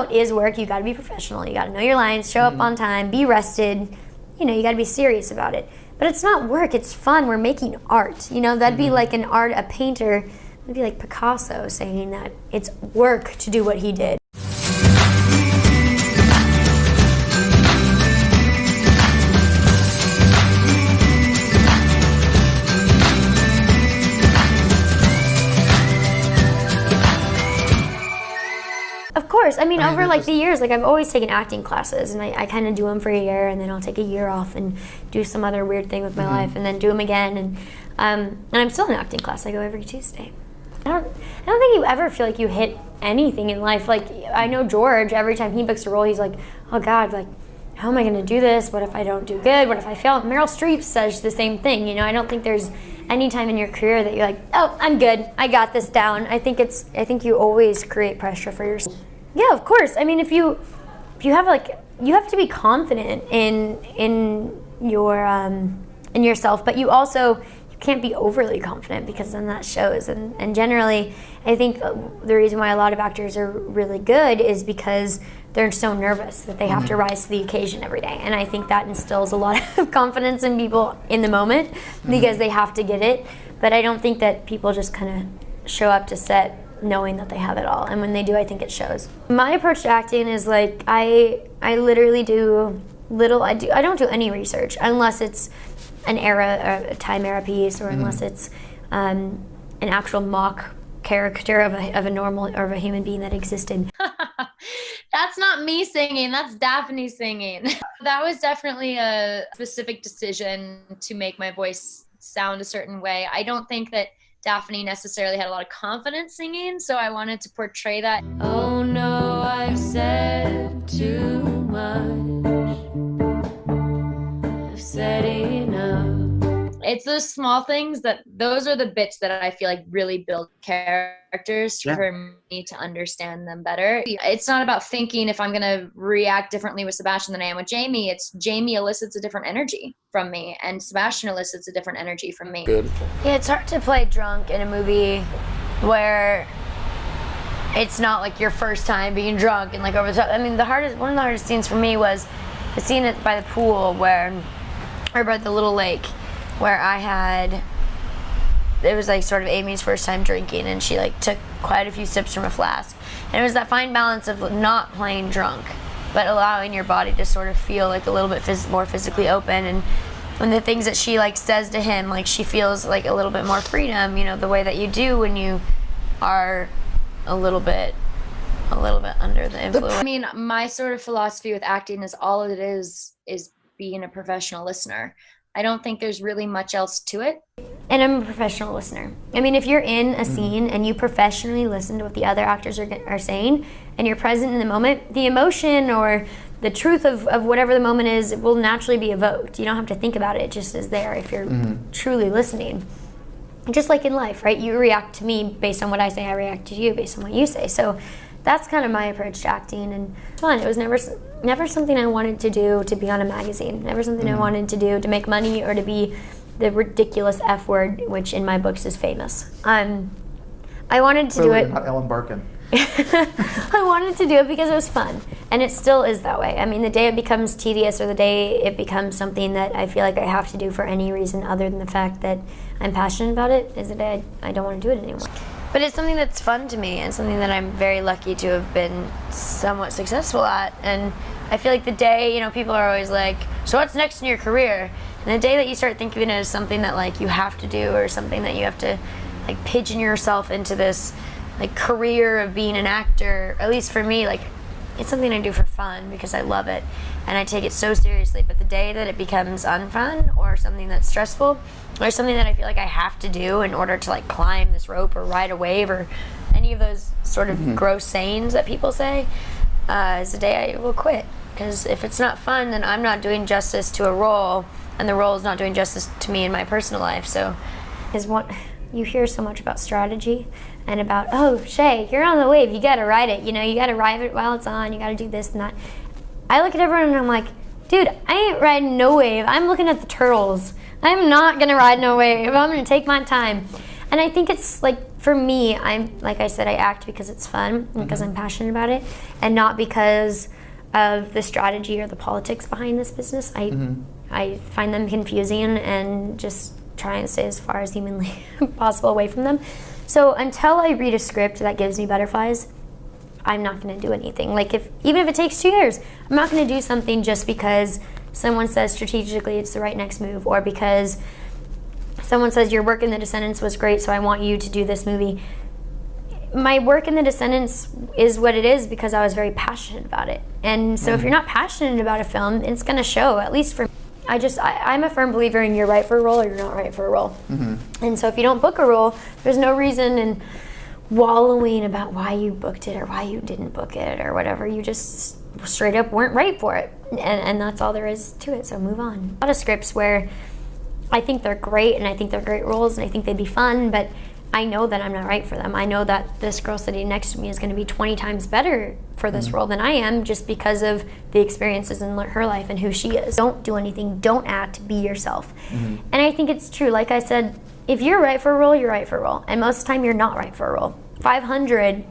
It is work. You got to be professional. You got to know your lines, show up on time, be rested. You know, you got to be serious about it. But it's not work. It's fun. We're making art. You know, that'd be like a painter. It'd be like Picasso saying that it's work to do what he did. Of course. I mean, over like the years, like I've always taken acting classes, and I kind of do them for a year, and then I'll take a year off and do some other weird thing with my life, and then do them again. And I'm still in acting class. I go every Tuesday. I don't think you ever feel like you hit anything in life. Like, I know George, every time he books a role, he's like, oh God, like, how am I going to do this? What if I don't do good? What if I fail? Meryl Streep says the same thing. You know, I don't think there's any time in your career that you're like, oh, I'm good. I got this down. I think you always create pressure for yourself. Yeah, of course. I mean, if you have like, you have to be confident in yourself, but you can't be overly confident, because then that shows. And generally, I think the reason why a lot of actors are really good is because they're so nervous that they have to rise to the occasion every day. And I think that instills a lot of confidence in people in the moment, because they have to get it. But I don't think that people just kind of show up to set knowing that they have it all. And when they do, I think it shows. My approach to acting is like, I literally do I don't do any research unless it's an era, a time era piece, or unless it's an actual mock character of a normal or of a human being that existed. That's not me singing, that's Daphne singing. That was definitely a specific decision to make my voice sound a certain way. I don't think that Daphne necessarily had a lot of confidence singing, so I wanted to portray that. Oh no, I've said too much. I've said enough. It's those small things those are the bits that I feel like really build characters for me to understand them better. It's not about thinking if I'm going to react differently with Sebastian than I am with Jamie. It's Jamie elicits a different energy from me, and Sebastian elicits a different energy from me. Good. Yeah, it's hard to play drunk in a movie where it's not like your first time being drunk and like over the top. I mean, one of the hardest scenes for me was the scene by the pool or by the little lake, where it was like sort of Amy's first time drinking, and she like took quite a few sips from a flask. And it was that fine balance of not playing drunk, but allowing your body to sort of feel like a little bit more physically open. And when the things that she like says to him, like she feels like a little bit more freedom, you know, the way that you do when you are a little bit under the influence. I mean, my sort of philosophy with acting is all it is being a professional listener. I don't think there's really much else to it. And I'm a professional listener. I mean, if you're in a scene and you professionally listen to what the other actors are saying, and you're present in the moment, the emotion or the truth of whatever the moment is will naturally be evoked. You don't have to think about it. It just is there if you're truly listening. Just like in life, right? You react to me based on what I say. I react to you based on what you say. So that's kind of my approach to acting, and it's fun. It was never something I wanted to do to be on a magazine. Never something I wanted to do to make money or to be the ridiculous F word, which in my books is famous. I wanted to do it. Not Ellen Barkin. I wanted to do it because it was fun, and it still is that way. I mean, the day it becomes tedious or the day it becomes something that I feel like I have to do for any reason other than the fact that I'm passionate about it is the day I don't want to do it anymore. But it's something that's fun to me, and something that I'm very lucky to have been somewhat successful at. And I feel like the day, you know, people are always like, so what's next in your career? And the day that you start thinking of it as something that like you have to do, or something that you have to like pigeon yourself into this like career of being an actor, at least for me, like it's something I do for fun because I love it and I take it so seriously. But the day that it becomes unfun or something that's stressful or something that I feel like I have to do in order to like climb this rope or ride a wave or any of those sort of gross sayings that people say, is the day I will quit. Because if it's not fun, then I'm not doing justice to a role, and the role is not doing justice to me in my personal life. So you hear so much about strategy and about, oh, Shay, you're on the wave, you gotta ride it, you know, you gotta ride it while it's on, you gotta do this and that. I look at everyone and I'm like, dude, I ain't riding no wave, I'm looking at the turtles. I'm not gonna ride no wave, I'm gonna take my time. And I think it's like for me, I'm like I said, I act because it's fun and because I'm passionate about it, and not because of the strategy or the politics behind this business. I find them confusing and just try and stay as far as humanly possible away from them. So until I read a script that gives me butterflies, I'm not going to do anything. Like even if it takes 2 years, I'm not going to do something just because someone says strategically it's the right next move, or because someone says your work in The Descendants was great, so I want you to do this movie. My work in The Descendants is what it is because I was very passionate about it. And so if you're not passionate about a film, it's going to show, at least for me. I'm a firm believer in you're right for a role or you're not right for a role. And so if you don't book a role, there's no reason in wallowing about why you booked it or why you didn't book it or whatever. You just straight up weren't right for it. And that's all there is to it, so move on. A lot of scripts where I think they're great and I think they're great roles and I think they'd be fun, but I know that I'm not right for them. I know that this girl sitting next to me is going to be 20 times better for this role than I am, just because of the experiences in her life and who she is. Don't do anything, don't act, be yourself. And I think it's true. Like I said, if you're right for a role, you're right for a role. And most of the time, you're not right for a role. 500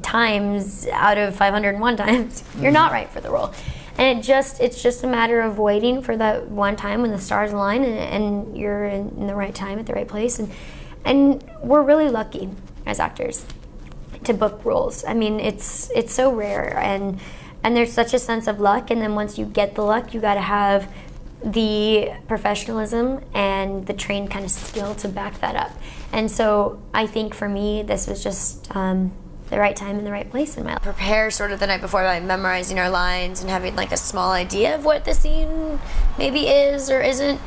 times out of 501 times, you're not right for the role. And it's just a matter of waiting for that one time when the stars align and you're in the right time at the right place. And we're really lucky as actors to book roles. I mean, it's so rare, and there's such a sense of luck. And then once you get the luck, you got to have the professionalism and the trained kind of skill to back that up. And so I think for me, this was just the right time and the right place in my life. Prepare sort of the night before by memorizing our lines and having like a small idea of what the scene maybe is or isn't,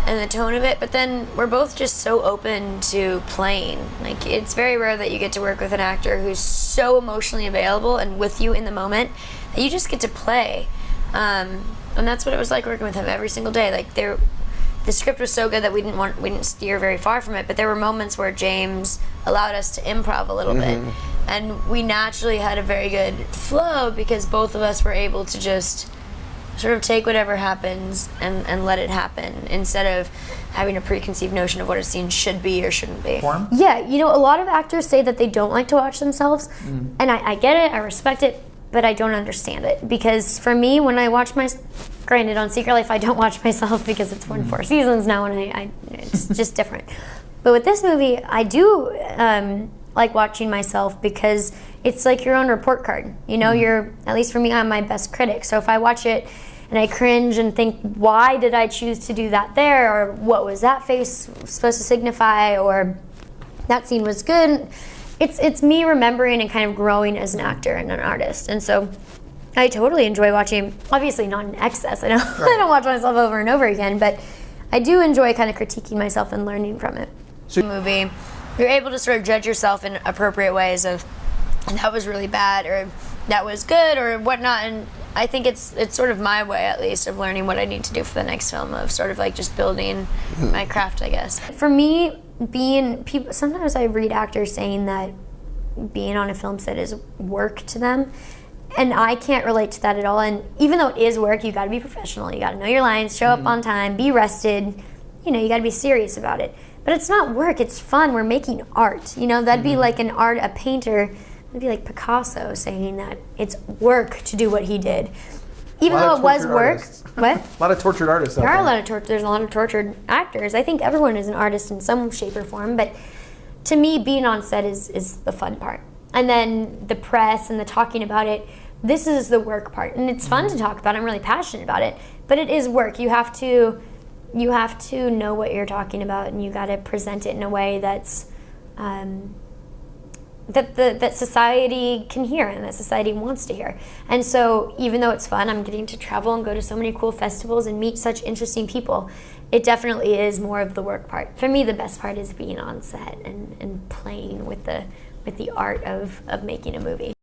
and the tone of it, but then we're both just so open to playing. Like, it's very rare that you get to work with an actor who's so emotionally available and with you in the moment that you just get to play. And that's what it was like working with him every single day. Like, the script was so good that we didn't steer very far from it, but there were moments where James allowed us to improv a little bit, and we naturally had a very good flow because both of us were able to just sort of take whatever happens and let it happen, instead of having a preconceived notion of what a scene should be or shouldn't be. Yeah, a lot of actors say that they don't like to watch themselves, and I get it, I respect it, but I don't understand it. Because for me, when I watch granted on Secret Life I don't watch myself because it's won 4 seasons now, and it's just different. But with this movie, I do like watching myself because it's like your own report card. You're, at least for me, I'm my best critic. So if I watch it and I cringe and think, why did I choose to do that there? Or what was that face supposed to signify? Or that scene was good. It's me remembering and kind of growing as an actor and an artist. And so I totally enjoy watching, obviously not in excess. I don't watch myself over and over again, but I do enjoy kind of critiquing myself and learning from it. So movie, you're able to sort of judge yourself in appropriate ways of, that was really bad, or that was good, or whatnot. And I think it's sort of my way, at least, of learning what I need to do for the next film, of sort of like just building my craft, I guess. For me, sometimes I read actors saying that being on a film set is work to them, and I can't relate to that at all. And even though it is work, you got to be professional. You got to know your lines, show up on time, be rested. You got to be serious about it. But it's not work, it's fun. We're making art. That'd be like a painter, it'd be like Picasso saying that it's work to do what he did. Even though it was work. What? A lot of tortured artists out there. There's a lot of tortured actors. I think everyone is an artist in some shape or form, but to me, being on set is the fun part. And then the press and the talking about it, this is the work part. And it's fun to talk about. I'm really passionate about it. But it is work. You have to know what you're talking about, and you got to present it in a way that's that society can hear and that society wants to hear. And so even though it's fun, I'm getting to travel and go to so many cool festivals and meet such interesting people. It definitely is more of the work part. For me, the best part is being on set and playing with the art of making a movie.